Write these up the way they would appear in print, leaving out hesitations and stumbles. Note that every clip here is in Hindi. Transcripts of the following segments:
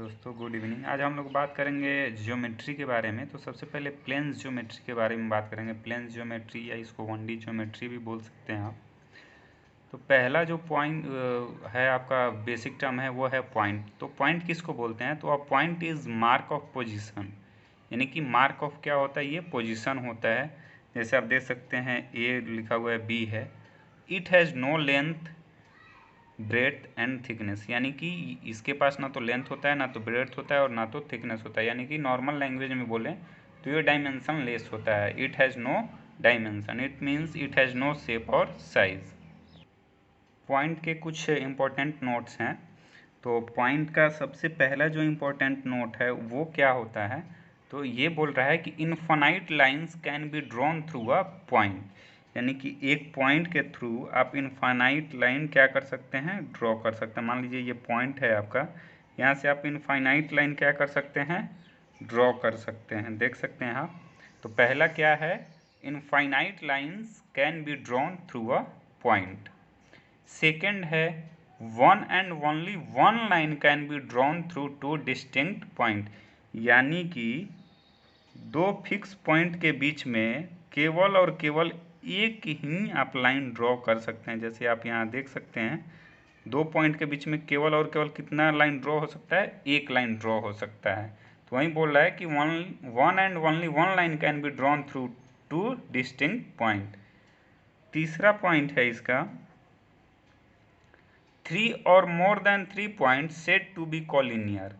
दोस्तों, गुड इवनिंग। आज हम लोग बात करेंगे ज्योमेट्री के बारे में। तो सबसे पहले प्लेन्स ज्योमेट्री के बारे में बात करेंगे। प्लेन्स ज्योमेट्री या इसको 1D ज्योमेट्री भी बोल सकते हैं आप। तो पहला जो पॉइंट है आपका बेसिक टर्म है वो है पॉइंट। तो पॉइंट किसको बोलते हैं? तो अब point is mark of position, यानी कि मार्क ऑफ क्या होता है? ये पोजीशन होता है। जैसे आप देख सकते हैं ए लिखा हुआ है, बी है। It has no length, breadth and thickness, यानी कि इसके पास ना तो लेंथ होता है, ना तो ब्रेथ होता है और ना तो थिकनेस होता है। यानी कि नॉर्मल लैंग्वेज में बोलें तो ये डायमेंशन लेस होता है। It has no dimension, it means it has no shape और साइज। पॉइंट के कुछ इंपॉर्टेंट नोट्स हैं। तो पॉइंट का सबसे पहला जो इम्पोर्टेंट नोट है वो क्या होता है? तो ये बोल रहा है कि infinite lines can be drawn through a point, यानी कि एक पॉइंट के थ्रू आप इनफाइनाइट लाइन क्या कर सकते हैं? ड्रॉ कर सकते हैं। मान लीजिए ये पॉइंट है आपका, यहाँ से आप इनफाइनाइट लाइन क्या कर सकते हैं? ड्रॉ कर सकते हैं। देख सकते हैं आप। तो पहला क्या है? Infinite lines can be drawn through a point. Second है one and only one line can be drawn through two distinct point, यानी कि दो फिक्स पॉइंट के बीच में केवल और केवल एक ही आप लाइन ड्रॉ कर सकते हैं। जैसे आप यहाँ देख सकते हैं, दो पॉइंट के बीच में केवल और केवल कितना लाइन ड्रॉ हो सकता है? एक लाइन ड्रॉ हो सकता है। तो वहीं बोल रहा है कि one and only one line can be drawn through two distinct point. तीसरा पॉइंट है इसका, three or more than 3 points said to be collinear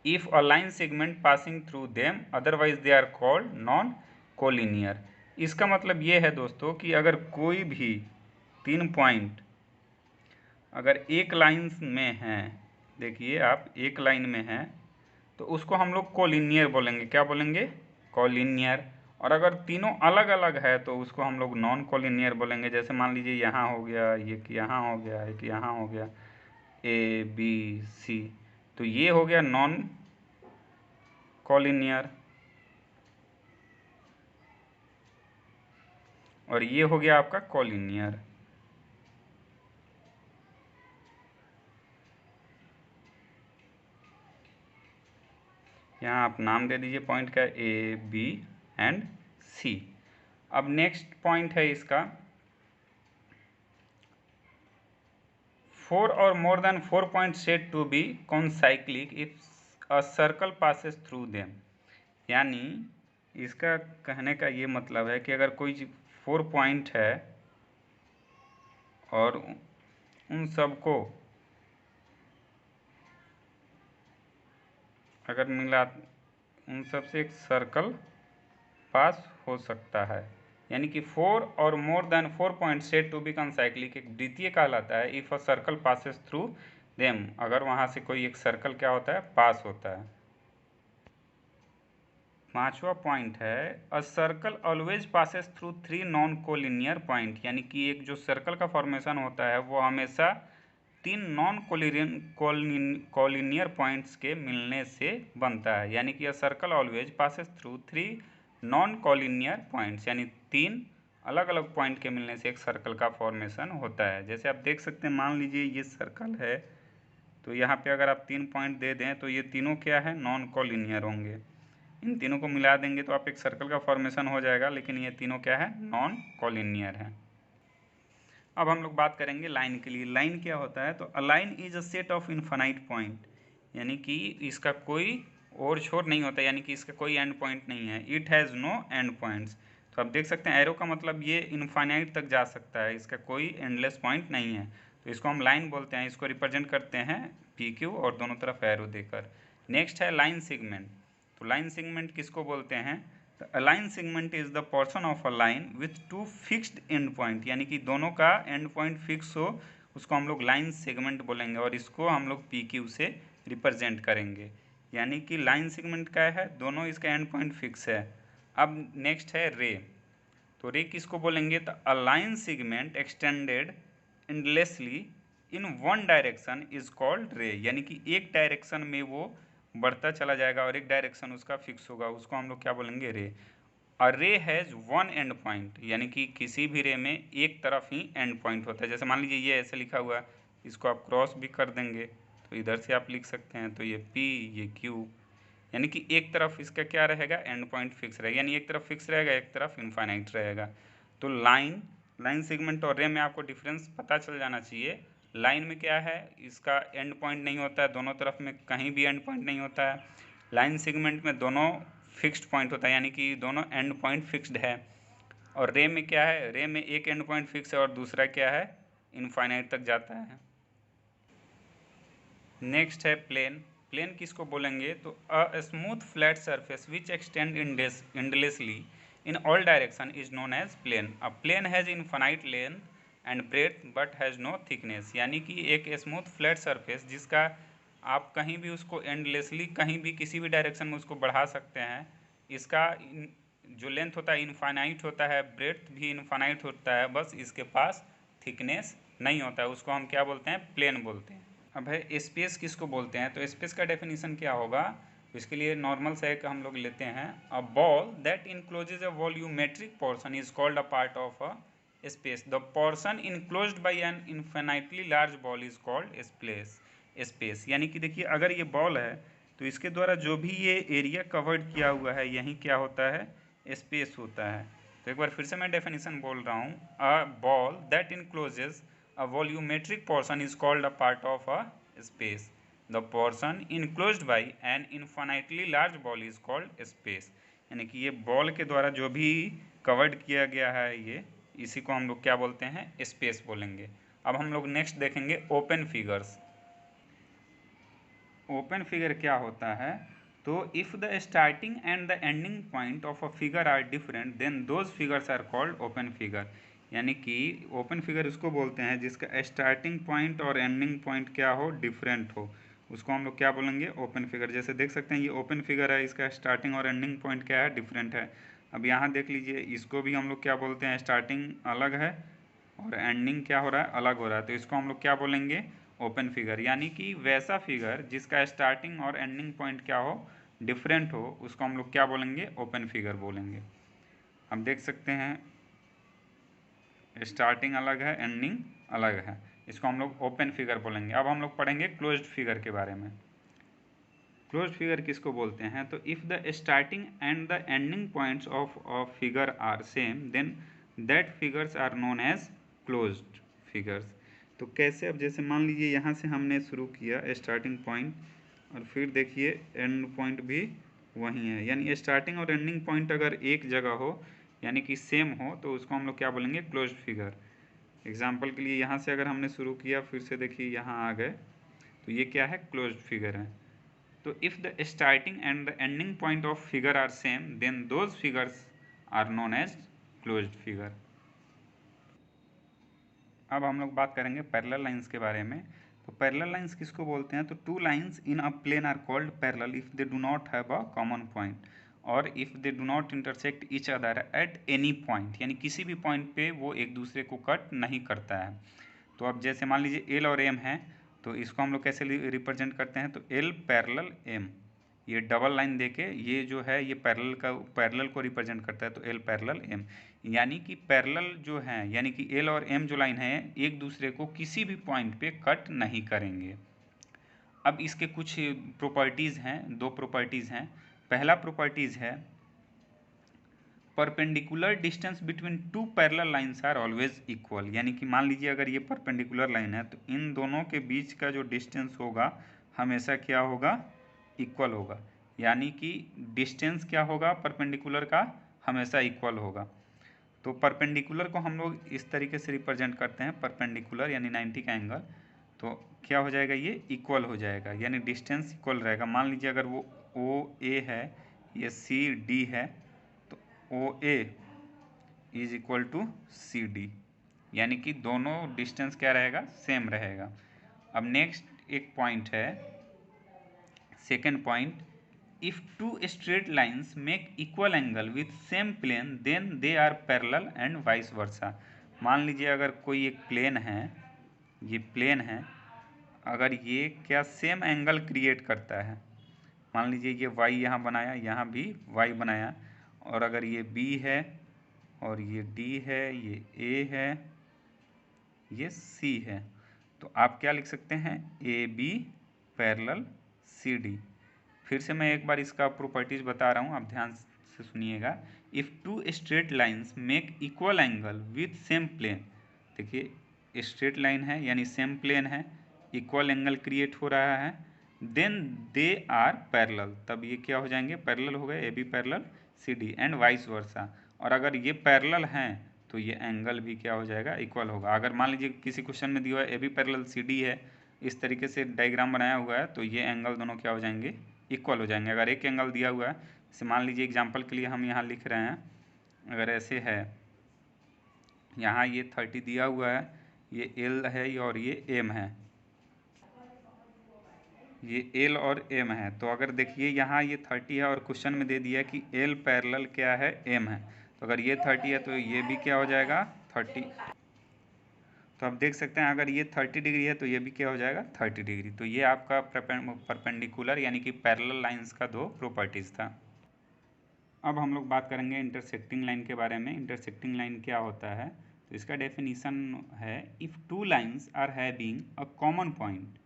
if a line segment passing through them, otherwise they are called non collinear। इसका मतलब ये है दोस्तों कि अगर कोई भी 3 पॉइंट अगर एक लाइन में हैं, देखिए आप एक लाइन में हैं, तो उसको हम लोग कोलिनियर बोलेंगे। क्या बोलेंगे? कोलिनियर। और अगर तीनों अलग अलग है तो उसको हम लोग नॉन कोलिनियर बोलेंगे। जैसे मान लीजिए यहाँ हो गया, एक यहाँ हो गया, एक यहाँ हो गया, ए बी सी, तो ये हो गया नॉन कॉलिनियर, और ये हो गया आपका कॉलिनियर। यहाँ आप नाम दे दीजिए पॉइंट का, ए बी एंड सी। अब नेक्स्ट पॉइंट है इसका, 4 or more than 4 points said to be concyclic if a circle passes through them, यानी इसका कहने का ये मतलब है कि अगर कोई 4 पॉइंट है और उन सबको अगर मिला, उन सब से एक सर्कल पास हो सकता है, यानी कि 4 or more then 4 point set to be concyclic एक द्वितीय कहलाता है if a circle passes through them, अगर वहाँ से कोई एक सर्कल क्या होता है? पास होता है। पांचवा पॉइंट है a circle always passes through 3 non collinear point, यानी कि एक जो सर्कल का फॉर्मेशन होता है वो हमेशा 3 नॉन कोलिनियर पॉइंट्स के मिलने से बनता है। यानी कि a circle always passes through 3 non collinear points, यानी 3 अलग अलग पॉइंट के मिलने से एक सर्कल का फॉर्मेशन होता है। जैसे आप देख सकते हैं, मान लीजिए ये सर्कल है, तो यहाँ पे अगर आप 3 पॉइंट दे दें तो ये तीनों क्या है? नॉन कोलिनियर होंगे। इन तीनों को मिला देंगे तो आप एक सर्कल का फॉर्मेशन हो जाएगा, लेकिन ये तीनों क्या है? नॉन कोलिनियर है। अब हम लोग बात करेंगे लाइन के लिए। लाइन क्या होता है? तो a line is a set of infinite point, यानी कि इसका कोई और छोर नहीं होता, यानी कि इसका कोई एंड पॉइंट नहीं है। It has no end points. तो आप देख सकते हैं एरो का मतलब ये इनफाइनाइट तक जा सकता है, इसका कोई एंडलेस पॉइंट नहीं है। तो इसको हम लाइन बोलते हैं। इसको रिप्रेजेंट करते हैं पी क्यू और दोनों तरफ एरो देकर। नेक्स्ट है लाइन सेगमेंट। तो लाइन सेगमेंट किसको बोलते हैं? A line segment is the portion of a line with 2 fixed and point, यानी कि दोनों का एंड पॉइंट फिक्स हो, उसको हम लोग लाइन सेगमेंट बोलेंगे और इसको हम लोग पी क्यू से रिप्रेजेंट करेंगे। यानी कि लाइन सेगमेंट क्या है? दोनों इसका एंड पॉइंट फिक्स है। अब नेक्स्ट है रे। तो रे किसको बोलेंगे? तो a line segment extended endlessly in one direction is called रे, यानी कि एक डायरेक्शन में वो बढ़ता चला जाएगा और एक डायरेक्शन उसका फिक्स होगा, उसको हम लोग क्या बोलेंगे? रे। अ रे हैज़ वन एंड पॉइंट, यानी कि किसी भी रे में एक तरफ ही एंड पॉइंट होता है। जैसे मान लीजिए ये ऐसे लिखा हुआ है, इसको आप क्रॉस भी कर देंगे तो तो इधर से आप लिख सकते हैं, तो ये P ये Q, यानी कि एक तरफ इसका क्या रहेगा, एंड पॉइंट फिक्स रहेगा, यानी एक तरफ फिक्स रहेगा, एक तरफ इनफाइनाइट रहेगा। तो लाइन सेगमेंट और रे में आपको डिफरेंस पता चल जाना चाहिए। लाइन में क्या है, इसका एंड पॉइंट नहीं होता है, दोनों तरफ में कहीं भी एंड पॉइंट नहीं होता है। लाइन सेगमेंट में दोनों फिक्स्ड पॉइंट होता है, यानी कि दोनों एंड पॉइंट फिक्स्ड है। और रे में क्या है, रे में एक एंड पॉइंट फिक्स है और दूसरा क्या है, इनफाइनाइट तक जाता है। नेक्स्ट है प्लेन। प्लेन किसको बोलेंगे, तो a smooth flat surface which extend endlessly in all direction is known as plane. A plane has infinite length and breadth but has no thickness, यानी कि एक स्मूथ फ्लैट सरफेस जिसका आप कहीं भी उसको एंडलेसली कहीं भी किसी भी डायरेक्शन में उसको बढ़ा सकते हैं। इसका जो लेंथ होता है इनफाइनाइट होता है, ब्रेथ भी इनफाइनाइट होता है, बस इसके पास थिकनेस नहीं होता है, उसको हम क्या बोलते हैं, प्लेन बोलते हैं। अब है स्पेस किसको बोलते हैं, तो स्पेस का डेफिनेशन क्या होगा, तो इसके लिए नॉर्मल सा एक हम लोग लेते हैं, a ball that encloses a volumetric portion is called a part of a space. The portion enclosed by an infinitely large ball is called space. यानी कि देखिए अगर ये बॉल है तो इसके द्वारा जो भी ये एरिया कवर्ड किया हुआ है यही क्या होता है, स्पेस होता है। तो एक बार फिर से मैं डेफिनेशन बोल रहा हूँ, a ball that encloses a volumetric portion is called a part of a space. The portion enclosed by an infinitely large ball is called space. यानी कि ये बॉल के द्वारा जो भी कवर्ड किया गया है ये, इसी को हम लोग क्या बोलते हैं, स्पेस बोलेंगे। अब हम लोग नेक्स्ट देखेंगे ओपन फिगर्स। ओपन फिगर क्या होता है, तो if the starting and the ending point of a figure are different then those figures are called open figure. यानी कि ओपन फिगर उसको बोलते हैं जिसका स्टार्टिंग पॉइंट और एंडिंग पॉइंट क्या हो, डिफरेंट हो, उसको हम लोग क्या बोलेंगे, ओपन फिगर। जैसे देख सकते हैं ये ओपन फिगर है, इसका स्टार्टिंग और एंडिंग पॉइंट क्या है, डिफरेंट है। अब यहाँ देख लीजिए, इसको भी हम लोग क्या बोलते हैं, स्टार्टिंग अलग है और एंडिंग क्या हो रहा है, अलग हो रहा है, तो इसको हम लोग क्या बोलेंगे, ओपन फिगर। यानी कि वैसा फिगर जिसका स्टार्टिंग और एंडिंग पॉइंट क्या हो, डिफरेंट हो, उसको हम लोग क्या बोलेंगे, ओपन फिगर बोलेंगे। हम देख सकते हैं स्टार्टिंग अलग है, एंडिंग अलग है, इसको हम लोग ओपन फिगर बोलेंगे। अब हम लोग पढ़ेंगे क्लोज्ड फिगर के बारे में। क्लोज्ड फिगर किसको बोलते हैं, तो if the starting and the ending points of a figure are same then that figures are known as closed figures. तो कैसे, अब जैसे मान लीजिए यहाँ से हमने शुरू किया स्टार्टिंग पॉइंट और फिर देखिए एंड पॉइंट भी वही है, यानी स्टार्टिंग और एंडिंग पॉइंट अगर एक जगह हो यानी कि सेम हो तो उसको हम लोग क्या बोलेंगे, क्लोज्ड फिगर। एग्जाम्पल के लिए यहाँ से अगर हमने शुरू किया फिर से देखिए यहाँ आ गए तो ये क्या है, क्लोज्ड फिगर है। तो if the starting and the ending point of figure are same then those figures are known as closed figure. अब हम लोग बात करेंगे पैरेलल लाइंस के बारे में। तो पैरेलल लाइंस किसको बोलते हैं, तो two lines in a plane are called parallel if they do not have a common point और if they do not intersect each other at any point, यानी किसी भी पॉइंट पे वो एक दूसरे को कट नहीं करता है। तो अब जैसे मान लीजिए एल और एम है, तो इसको हम लोग कैसे रिप्रेजेंट करते हैं, तो एल पैरेलल एम, ये डबल लाइन देके ये जो है ये पैरेलल को रिप्रेजेंट करता है, तो एल पैरेलल एम। यानी कि पैरेलल जो है यानी कि एल और एम जो लाइन है एक दूसरे को किसी भी पॉइंट पे कट नहीं करेंगे। अब इसके कुछ प्रॉपर्टीज़ हैं, दो प्रॉपर्टीज़ हैं। पहला प्रॉपर्टीज़ है perpendicular distance between two parallel lines are always equal. यानी कि मान लीजिए अगर ये परपेंडिकुलर लाइन है तो इन दोनों के बीच का जो डिस्टेंस होगा हमेशा क्या होगा, इक्वल होगा। यानी कि डिस्टेंस क्या होगा परपेंडिकुलर का, हमेशा इक्वल होगा। तो परपेंडिकुलर को हम लोग इस तरीके से रिप्रेजेंट करते हैं, परपेंडिकुलर यानी 90 का एंगल, तो क्या हो जाएगा, ये इक्वल हो जाएगा, यानी डिस्टेंस इक्वल रहेगा। मान लीजिए अगर वो ओ ए है, ये सी डी है, तो O A is equal to C D, यानी कि दोनों डिस्टेंस क्या रहेगा, सेम रहेगा। अब नेक्स्ट एक पॉइंट है, second point, if two straight lines make equal angle with same plane then they are parallel and vice versa. मान लीजिए अगर कोई एक प्लेन है, ये प्लेन है, अगर ये क्या सेम एंगल क्रिएट करता है, मान लीजिए ये वाई यहाँ बनाया, यहाँ भी वाई बनाया, और अगर ये बी है और ये डी है, ये ए है, ये सी है, तो आप क्या लिख सकते हैं, A B parallel C D. फिर से मैं एक बार इसका प्रॉपर्टीज बता रहा हूँ, आप ध्यान से सुनिएगा। If two straight lines make equal angle with same plane, देखिए स्ट्रेट लाइन है यानी सेम प्लेन है, इक्वल एंगल क्रिएट हो रहा है, देन दे आर पैरेलल, तब ये क्या हो जाएंगे, पैरेलल हो गए, A B parallel C D and vice versa. और अगर ये पैरेलल हैं तो ये एंगल भी क्या हो जाएगा, इक्वल होगा। अगर मान लीजिए किसी क्वेश्चन में दिया हुआ है A B parallel C D है, इस तरीके से डायग्राम बनाया हुआ है, तो ये एंगल दोनों क्या हो जाएंगे, इक्वल हो जाएंगे। अगर एक एंगल दिया हुआ है, जैसे मान लीजिए एग्जांपल के लिए हम यहाँ लिख रहे हैं, अगर ऐसे है, यहाँ ये 30 दिया हुआ है, ये एल है और ये एम है, ये एल और एम है, तो अगर देखिए यहाँ ये 30 है और क्वेश्चन में दे दिया कि एल पैरेलल क्या है, एम है, तो अगर ये 30 है तो ये भी क्या हो जाएगा 30। तो आप देख सकते हैं अगर ये 30 डिग्री है तो ये भी क्या हो जाएगा 30 डिग्री। तो ये आपका परपेंडिकुलर यानी कि पैरेलल लाइंस का दो प्रॉपर्टीज़ था। अब हम लोग बात करेंगे इंटरसेक्टिंग लाइन के बारे में। इंटरसेक्टिंग लाइन क्या होता है, तो इसका डेफिनेशन है, if two lines are having a common point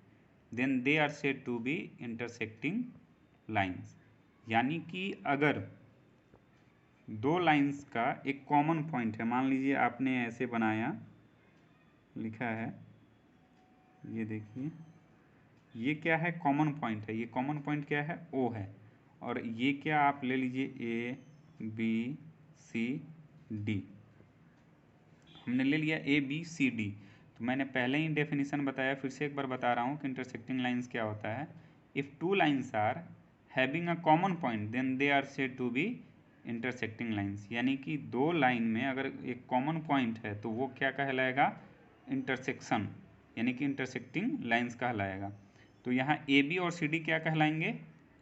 then they are said to be intersecting lines. यानी कि अगर दो लाइंस का एक कॉमन पॉइंट है, मान लीजिए आपने ऐसे बनाया, लिखा है, ये देखिए, ये क्या है, कॉमन पॉइंट है, ये कॉमन पॉइंट क्या है, ओ है, और ये क्या आप ले लीजिए ए बी सी डी, हमने ले लिया ए बी सी डी। तो मैंने पहले ही डेफिनेशन बताया, फिर से एक बार बता रहा हूँ कि इंटरसेक्टिंग लाइंस क्या होता है। If two lines are having a common point then they are said to be intersecting lines. यानी कि दो लाइन में अगर एक कॉमन पॉइंट है तो वो क्या कहलाएगा, इंटरसेक्शन, यानी कि इंटरसेक्टिंग लाइंस कहलाएगा। तो यहाँ ए बी और सी डी क्या कहलाएंगे,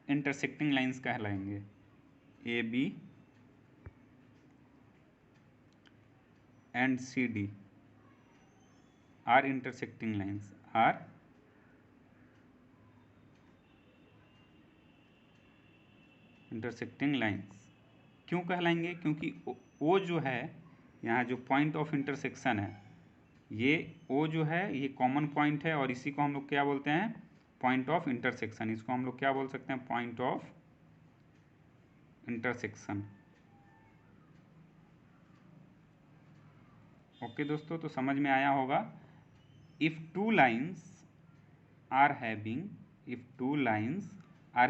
इंटरसेक्टिंग लाइंस कहलाएंगे। A B and C D are intersecting lines, are intersecting lines. क्यों कहलाएंगे, क्योंकि ओ जो है, यहाँ जो पॉइंट ऑफ इंटरसेक्शन है, ये ओ जो है ये कॉमन पॉइंट है, और इसी को हम लोग क्या बोलते हैं, पॉइंट ऑफ इंटरसेक्शन। इसको हम लोग क्या बोल सकते हैं, पॉइंट ऑफ इंटरसेक्शन। ओके दोस्तों, तो समझ में आया होगा। If two lines are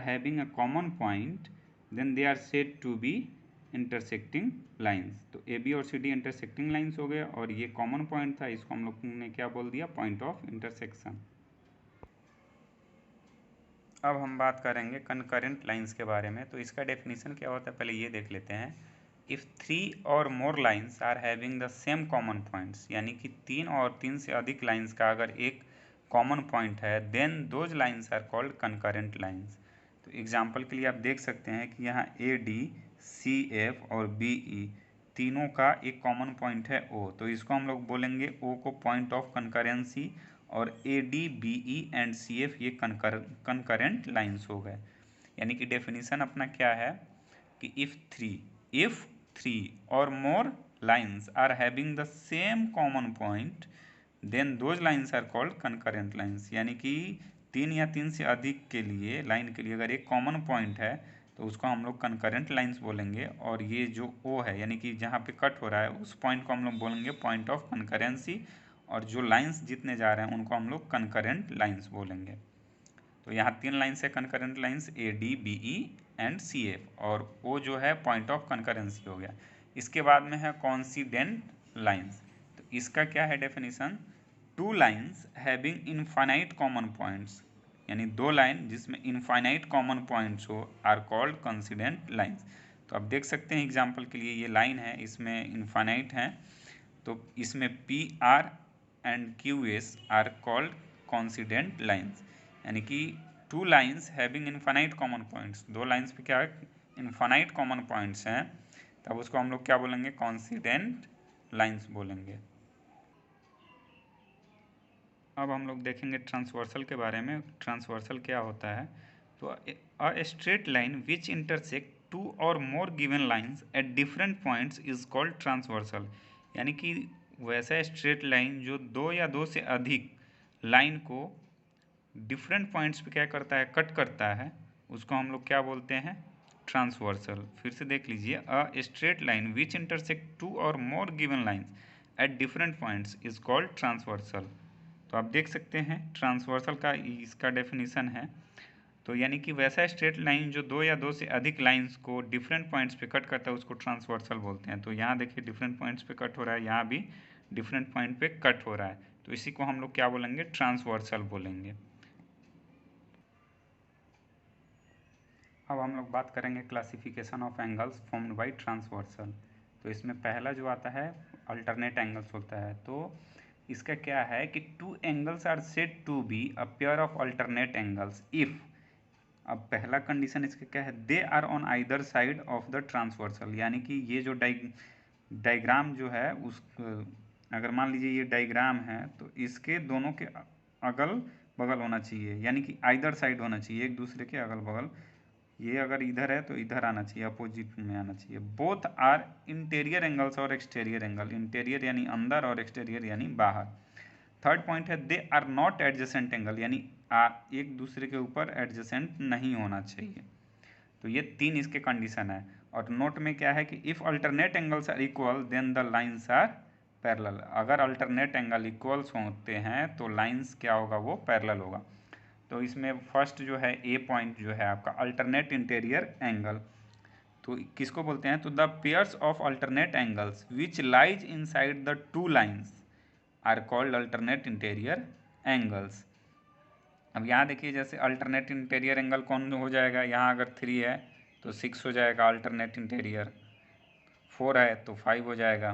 having a common point then they are said to be intersecting lines. तो ए बी और सी डी इंटरसेक्टिंग लाइंस हो गए, और ये कॉमन पॉइंट था, इसको हम लोग ने क्या बोल दिया, पॉइंट ऑफ इंटरसेक्शन। अब हम बात करेंगे कनकरेंट लाइंस के बारे में। तो इसका डेफिनेशन क्या होता है, पहले ये देख लेते हैं। If 3 or more lines are having the same common points, यानी कि 3 और 3 से अधिक लाइंस का अगर एक कॉमन पॉइंट है, then those lines are called concurrent lines. तो एग्जांपल के लिए आप देख सकते हैं कि यहाँ ए डी सी एफ और बी ई तीनों का एक कॉमन पॉइंट है ओ, तो इसको हम लोग बोलेंगे ओ को पॉइंट ऑफ कनकरेंसी, और A D B E and C F ये कनकरेंट लाइंस हो गए। यानी कि डेफिनेशन अपना क्या है कि if three or more lines are having the same common point then those lines are called concurrent lines. यानी कि 3 या 3 से अधिक के लिए लाइन के लिए अगर एक कॉमन पॉइंट है तो उसको हम लोग कनकरेंट लाइंस बोलेंगे, और ये जो ओ है यानी कि जहाँ पे कट हो रहा है उस पॉइंट को हम लोग बोलेंगे पॉइंट ऑफ कनकरेंसी, और जो लाइंस जितने जा रहे हैं उनको हम लोग कनकरेंट लाइंस बोलेंगे। तो यहाँ 3 लाइंस है concurrent lines, A D B E and C F, और ओ जो है पॉइंट ऑफ कनकरेंसी हो गया। इसके बाद में है कॉन्सिडेंट लाइंस। तो इसका क्या है definition, two lines having infinite common points, यानी दो लाइन जिसमें इनफाइनाइट कॉमन पॉइंट्स हो आर कॉल्ड कॉन्सिडेंट लाइंस। तो आप देख सकते हैं एग्जाम्पल के लिए ये लाइन है, इसमें इनफाइनाइट है, तो इसमें P R and Q S R called coincident lines. यानी कि two lines having infinite common points, दो लाइंस पे क्या है, इनफाइनाइट कॉमन पॉइंट्स हैं, तब उसको हम लोग क्या बोलेंगे, कॉन्सिडेंट लाइंस बोलेंगे। अब हम लोग देखेंगे ट्रांसवर्सल के बारे में। ट्रांसवर्सल क्या होता है, तो a straight line which intersect two or more given lines at different points is called transversal. यानी कि वैसा स्ट्रेट लाइन जो दो या दो से अधिक लाइन को डिफरेंट पॉइंट्स पे क्या करता है, कट करता है, उसको हम लोग क्या बोलते हैं, ट्रांसवर्सल। फिर से देख लीजिए, a straight line which intersect two or more given lines at different points is called transversal. तो आप देख सकते हैं ट्रांसवर्सल का इसका डेफिनेशन है, तो यानी कि वैसा स्ट्रेट लाइन जो दो या दो से अधिक लाइंस को डिफरेंट पॉइंट्स पे कट करता है उसको ट्रांसवर्सल बोलते हैं। तो यहाँ देखिए डिफरेंट पॉइंट्स पे कट हो रहा है, यहाँ भी डिफरेंट पॉइंट पे कट हो रहा है, तो इसी को हम लोग क्या बोलेंगे, ट्रांसवर्सल बोलेंगे। अब हम लोग बात करेंगे classification of angles formed by transversal. तो इसमें पहला जो आता है अल्टरनेट एंगल्स होता है। तो इसका क्या है कि two angles are said to be a pair of alternate angles if, अब पहला कंडीशन इसका क्या है, they are on either side of the transversal, यानी कि ये जो डायग्राम जो है उस, अगर मान लीजिए ये डायग्राम है तो इसके दोनों के अगल बगल होना चाहिए, यानी कि आइदर साइड होना चाहिए, एक दूसरे के अगल बगल। ये अगर इधर है तो इधर आना चाहिए, अपोजिट में आना चाहिए। बोथ आर इंटीरियर एंगल्स और एक्सटीरियर एंगल, इंटीरियर यानी अंदर और एक्सटीरियर यानी बाहर। थर्ड पॉइंट है they are not adjacent angle, यानी एक दूसरे के ऊपर एडजेसेंट नहीं होना चाहिए। तो ये तीन इसके कंडीशन है। और नोट में क्या है कि if alternate angles are equal then the lines are parallel, अगर अल्टरनेट एंगल इक्वल्स होते हैं तो लाइन्स क्या होगा, वो पैरेलल होगा। तो इसमें फर्स्ट जो है ए पॉइंट जो है आपका अल्टरनेट इंटीरियर एंगल, तो किसको बोलते हैं, तो the pairs of alternate angles which lies inside the two lines are called alternate interior angles. अब यहाँ देखिए जैसे अल्टरनेट इंटीरियर एंगल कौन हो जाएगा, यहाँ अगर 3 है तो 6 हो जाएगा अल्टरनेट इंटीरियर, 4 है तो 5 हो जाएगा।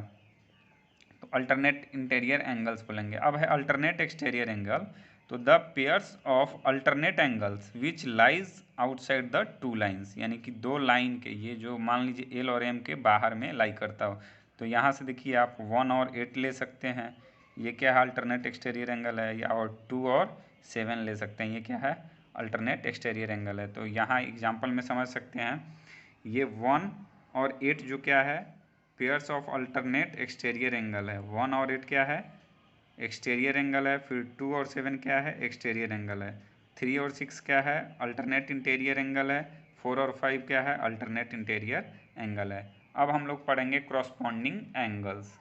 तो अल्टरनेट इंटीरियर एंगल्स बोलेंगे। अब है अल्टरनेट एक्सटीरियर एंगल, तो the pairs of alternate angles which lies outside the two lines, यानी कि दो लाइन के, ये जो मान लीजिए एल और एम के बाहर में लाई करता हो, तो यहाँ से देखिए आप 1 और 8 ले सकते हैं, ये क्या है अल्टरनेट एक्सटीरियर एंगल है, या और 2 और 7 ले सकते हैं, ये क्या है अल्टरनेट एक्सटीरियर एंगल है। तो यहाँ एग्जाम्पल में समझ सकते हैं, ये 1 और 8 जो क्या है pairs of alternate exterior angle है, 1 और 8 क्या है एक्सटीरियर एंगल है, फिर 2 और 7 क्या है एक्सटीरियर एंगल है, 3 और 6 क्या है अल्टरनेट इंटीरियर एंगल है, 4 और 5 क्या है अल्टरनेट इंटीरियर एंगल है। अब हम लोग पढ़ेंगे क्रॉसपॉन्डिंग एंगल्स।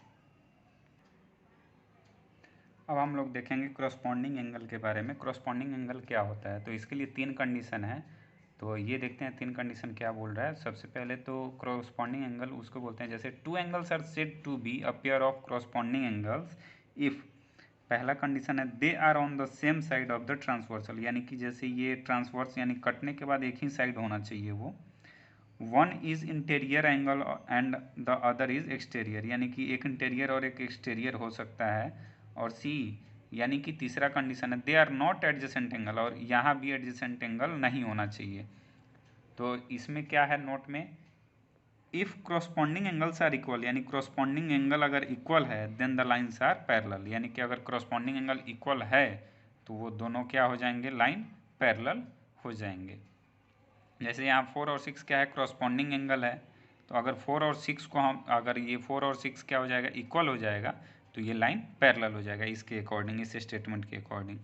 अब हम लोग देखेंगे क्रॉसपॉन्डिंग एंगल के बारे में। क्रॉसपॉन्डिंग एंगल क्या होता है, तो इसके लिए तीन कंडीशन है, तो ये देखते हैं तीन कंडीशन क्या बोल रहा है। सबसे पहले तो क्रॉसपॉन्डिंग एंगल उसको बोलते हैं जैसे two angles are said to be a pair of corresponding angles if, पहला कंडीशन है they are on the same side of the transversal, यानी कि जैसे ये ट्रांसवर्स यानी कटने के बाद एक ही साइड होना चाहिए वो। One is interior angle and the other is exterior, यानी कि एक इंटीरियर और एक एक्सटीरियर हो सकता है। और सी यानी कि तीसरा कंडीशन है they are not adjacent angle, और यहाँ भी एडजेसेंट एंगल नहीं होना चाहिए। तो इसमें क्या है नोट में, if corresponding angles are equal, यानी क्रॉसपॉन्डिंग एंगल अगर इक्वल है then the lines are parallel, यानी कि अगर क्रॉसपॉन्डिंग एंगल इक्वल है तो वो दोनों क्या हो जाएंगे, लाइन पैरेलल हो जाएंगे। जैसे यहाँ 4 और 6 क्या है क्रॉसपॉन्डिंग एंगल है, तो अगर 4 और 6 को हम, अगर ये 4 और 6 क्या हो जाएगा इक्वल हो जाएगा, तो ये लाइन पैरेलल हो जाएगा इसके अकॉर्डिंग, इस स्टेटमेंट के अकॉर्डिंग।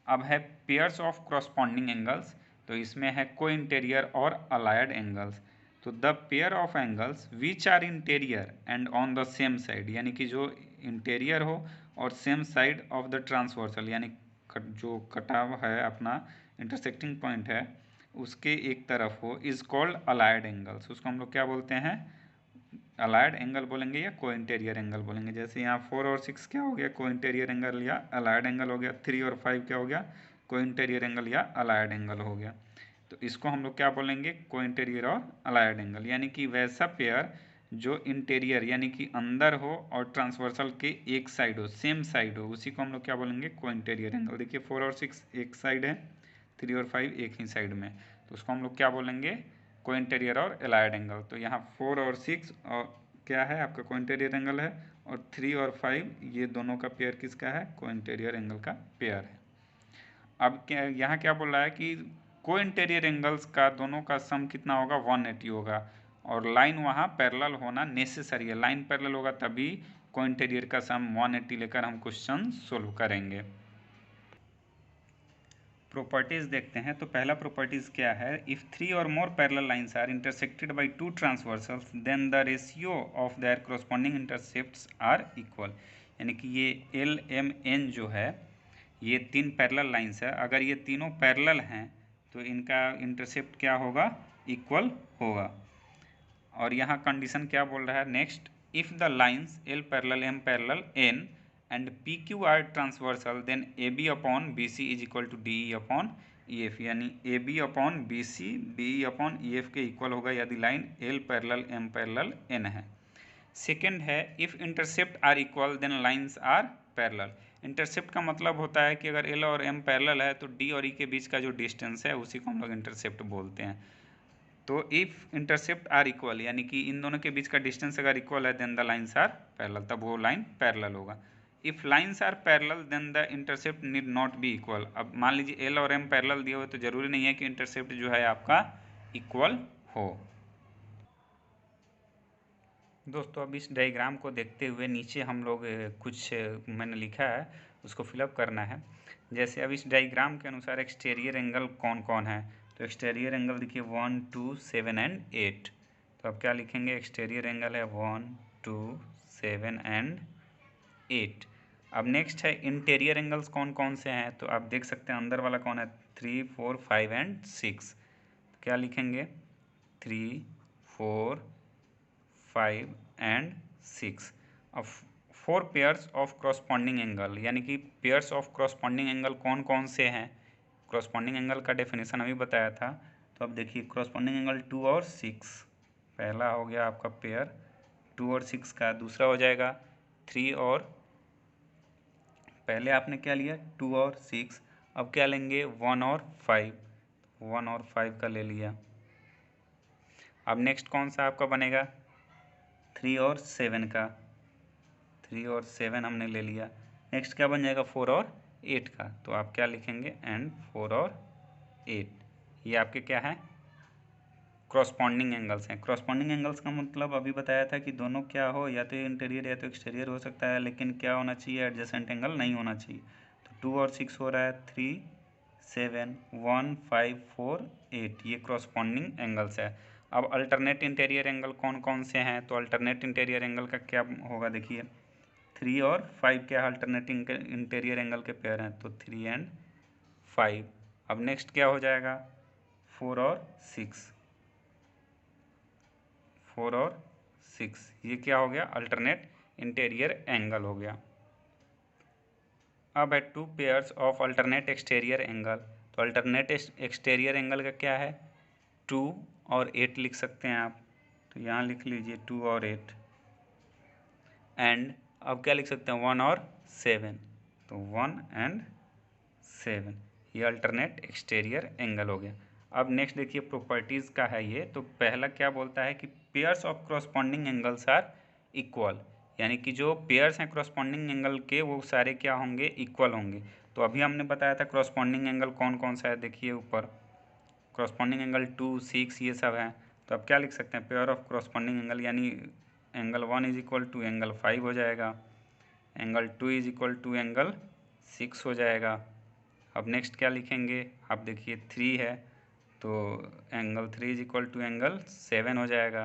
अब है पेयर्स ऑफ क्रॉसपॉन्डिंग एंगल्स, तो इसमें है को इंटीरियर और अलायड एंगल्स। तो the pair of angles which are interior and on the same side, यानी कि जो इंटीरियर हो और same side of the transversal, यानी जो कटाव है अपना इंटरसेक्टिंग पॉइंट है उसके एक तरफ हो, इज कॉल्ड अलायड एंगल्स, उसको हम लोग क्या बोलते हैं अलायड एंगल बोलेंगे या को इंटीरियर एंगल बोलेंगे। जैसे यहाँ 4 और 6 क्या हो गया को इंटीरियर एंगल या अलायड एंगल हो गया, 3 और 5 क्या हो गया को इंटीरियर एंगल या अलायड एंगल हो गया। तो इसको हम लोग क्या बोलेंगे को इंटीरियर और अलायड एंगल, यानी कि वैसा पेयर जो इंटीरियर यानी कि अंदर हो और ट्रांसवर्सल के एक साइड हो, सेम साइड हो, उसी को हम लोग क्या बोलेंगे को इंटीरियर एंगल। देखिए 4 और 6 एक साइड है, 3 और 5 एक ही साइड में, तो उसको हम लोग क्या बोलेंगे को इंटीरियर और एलायड एंगल। तो यहाँ 4 और 6 और क्या है आपका को इंटीरियर एंगल है, और 3 और 5 ये दोनों का पेयर किसका है को इंटीरियर एंगल का पेयर है। अब क्या यहाँ क्या बोल रहा है कि को इंटीरियर एंगल्स का दोनों का सम कितना होगा 180 होगा, और लाइन वहाँ पैरेलल होना नेसेसरी है, लाइन पैरेलल होगा तभी को इंटीरियर का सम 180 लेकर हम क्वेश्चन सोल्व करेंगे। प्रॉपर्टीज देखते हैं। तो पहला प्रॉपर्टीज क्या है, if 3 or more parallel lines are intersected by 2 transversals then the ratio of their corresponding intercepts are equal. यानी कि ये एल एम एन जो है ये 3 पैरेलल लाइंस है, अगर ये तीनों पैरेलल हैं तो इनका इंटरसेप्ट क्या होगा, इक्वल होगा। और यहाँ कंडीशन क्या बोल रहा है next, if the lines L parallel M parallel N and P Q are transversal then A B upon B C is equal to D E upon E F, यानी A B upon B C D E upon E F के इक्वल होगा यदि line L parallel M parallel N है। सेकेंड है, if intercept are equal then lines are parallel. Intercept का मतलब होता है कि अगर एल और एम पैरेलल है तो डी और ई के बीच का जो डिस्टेंस है उसी को हम लोग इंटरसेप्ट बोलते हैं। तो इफ़ इंटरसेप्ट आर इक्वल यानी कि इन दोनों के बीच का डिस्टेंस अगर इक्वल है then the lines are parallel, तब वो लाइन पैरेलल होगा। If lines are parallel then the intercept need not be equal. अब मान लीजिए एल और एम पैरेलल दिए हुए तो जरूरी नहीं है कि इंटरसेप्ट जो है आपका इक्वल हो। दोस्तों अब इस डायग्राम को देखते हुए नीचे हम लोग कुछ मैंने लिखा है उसको फिलअप करना है। जैसे अब इस डायग्राम के अनुसार एक्सटीरियर एंगल कौन कौन है, तो एक्सटीरियर एंगल देखिए 1, 2, 7 एंड 8। तो अब क्या लिखेंगे, एक्सटीरियर एंगल है 1, 2, 7 एंड 8। अब नेक्स्ट है इंटीरियर एंगल्स कौन कौन से हैं, तो आप देख सकते हैं अंदर वाला कौन है 3, 4, 5 एंड 6। तो क्या लिखेंगे 3, 4, 5 एंड 6। अब 4 पेयर्स ऑफ क्रॉसपॉन्डिंग एंगल, यानी कि पेयर्स ऑफ क्रॉसपॉन्डिंग एंगल कौन कौन से हैं। क्रॉसपॉन्डिंग एंगल का डेफिनेशन अभी बताया था। तो अब देखिए क्रॉसपॉन्डिंग एंगल 2 और 6, पहला हो गया आपका पेयर 2 और 6 का। दूसरा हो जाएगा 3 और, पहले आपने क्या लिया 2 और 6, अब क्या लेंगे 1 और 5, 1 और 5 का ले लिया। अब नेक्स्ट कौन सा आपका बनेगा 3 और 7 का, 3 और 7 हमने ले लिया। नेक्स्ट क्या बन जाएगा 4 और 8 का, तो आप क्या लिखेंगे एंड 4 और 8। ये आपके क्या है क्रॉसपॉन्डिंग एंगल्स हैं। क्रॉसपॉन्डिंग एंगल्स का मतलब अभी बताया था कि दोनों क्या हो, या तो इंटीरियर या तो एक्सटीरियर हो सकता है, लेकिन क्या होना चाहिए एडजेसेंट एंगल नहीं होना चाहिए। तो 2 और 6 हो रहा है 3, 7, 1, 5, 4, 8, ये क्रॉसपॉन्डिंग एंगल्स है। अब अल्टरनेट इंटीरियर एंगल कौन कौन से हैं, तो अल्टरनेट इंटीरियर एंगल का क्या होगा देखिए 3 और 5 क्या अल्टरनेटिंग इंटीरियर एंगल के पेयर हैं, तो 3 एंड 5। अब नेक्स्ट क्या हो जाएगा 4 और 6, 4 और 6, ये क्या हो गया अल्टरनेट इंटीरियर एंगल हो गया। अब है 2 pairs of alternate exterior angle. तो अल्टरनेट एक्सटीरियर एंगल का क्या है 2 और 8 लिख सकते हैं आप, तो यहाँ लिख लीजिए 2 और 8। एंड अब क्या लिख सकते हैं 1 और 7, तो 1 एंड 7, ये अल्टरनेट एक्सटीरियर एंगल हो गया। अब नेक्स्ट देखिए प्रॉपर्टीज़ का है ये। तो पहला क्या बोलता है कि pairs of corresponding angles are equal, यानी कि जो पेयर्स हैं क्रॉसपॉन्डिंग एंगल के वो सारे क्या होंगे इक्वल होंगे। तो अभी हमने बताया था क्रॉसपॉन्डिंग एंगल कौन कौन सा है, देखिए ऊपर क्रॉसपॉन्डिंग एंगल 2, 6 ये सब है। तो अब क्या लिख सकते हैं पेयर ऑफ क्रॉसपॉन्डिंग एंगल, यानी angle 1 is equal to angle 5 हो जाएगा, angle 2 is equal to angle 6 हो जाएगा। अब नेक्स्ट क्या लिखेंगे, आप देखिए 3 है तो angle 3 is equal to angle 7 हो जाएगा।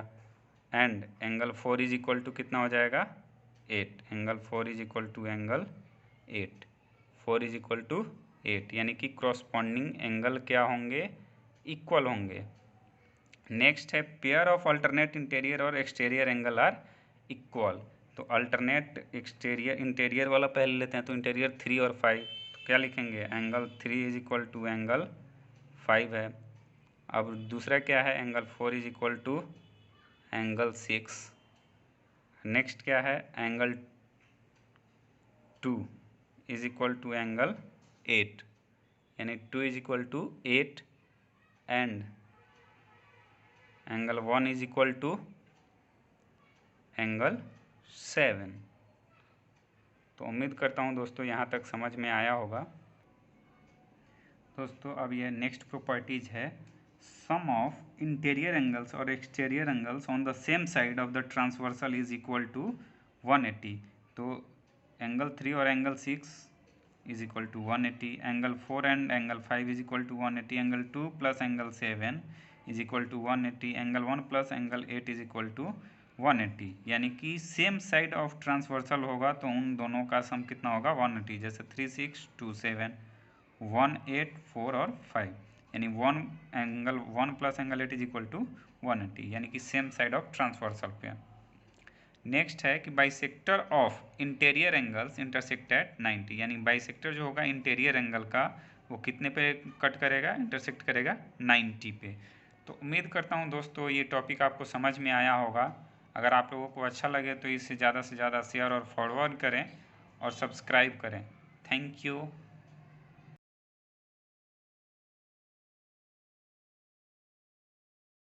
And angle 4 is equal to कितना हो जाएगा 8, angle 4 is equal to angle 8, 4 is equal to 8, यानी कि क्रॉसपॉन्डिंग एंगल क्या होंगे इक्वल होंगे। नेक्स्ट है पेयर ऑफ अल्टरनेट इंटीरियर और एक्सटीरियर एंगल आर इक्वल। तो अल्टरनेट एक्सटीरियर इंटीरियर वाला पहले लेते हैं, तो इंटीरियर 3 और 5, तो क्या लिखेंगे angle 3 is equal to angle 5 है। अब दूसरा क्या है angle 4 is equal to angle 6। Next क्या है angle 2 is equal to angle 8, यानी 2 is equal to 8 and angle 1 is equal to angle 7। तो उम्मीद करता हूँ दोस्तों यहाँ तक समझ में आया होगा। दोस्तों अब ये नेक्स्ट प्रॉपर्टीज है, सम ऑफ इंटीरियर एंगल्स और exterior angles on the same side of the transversal is equal to 180। तो एंगल 3 और angle 6 is equal to 180, angle 4 and angle 5 is equal to 180, angle 2 plus angle 7 is equal to 180, angle 1 plus angle 8 is equal to 180। यानी कि सेम साइड ऑफ ट्रांसवर्सल होगा तो उन दोनों का सम कितना होगा 180। जैसे 3 6 2 7 1 8 4 और 5, यानी 1 plus angle 8 is equal to 180, यानी कि सेम साइड ऑफ ट्रांसवर्सल पे। नेक्स्ट है कि bisector of interior angles intersect at 90, यानी बाइसेक्टर जो होगा इंटीरियर एंगल का वो कितने पे कट करेगा, इंटरसेक्ट करेगा 90 पे। तो उम्मीद करता हूँ दोस्तों ये टॉपिक आपको समझ में आया होगा। अगर आप लोगों को अच्छा लगे तो इसे ज़्यादा से ज़्यादा शेयर और फॉरवर्ड करें और सब्सक्राइब करें। Thank you.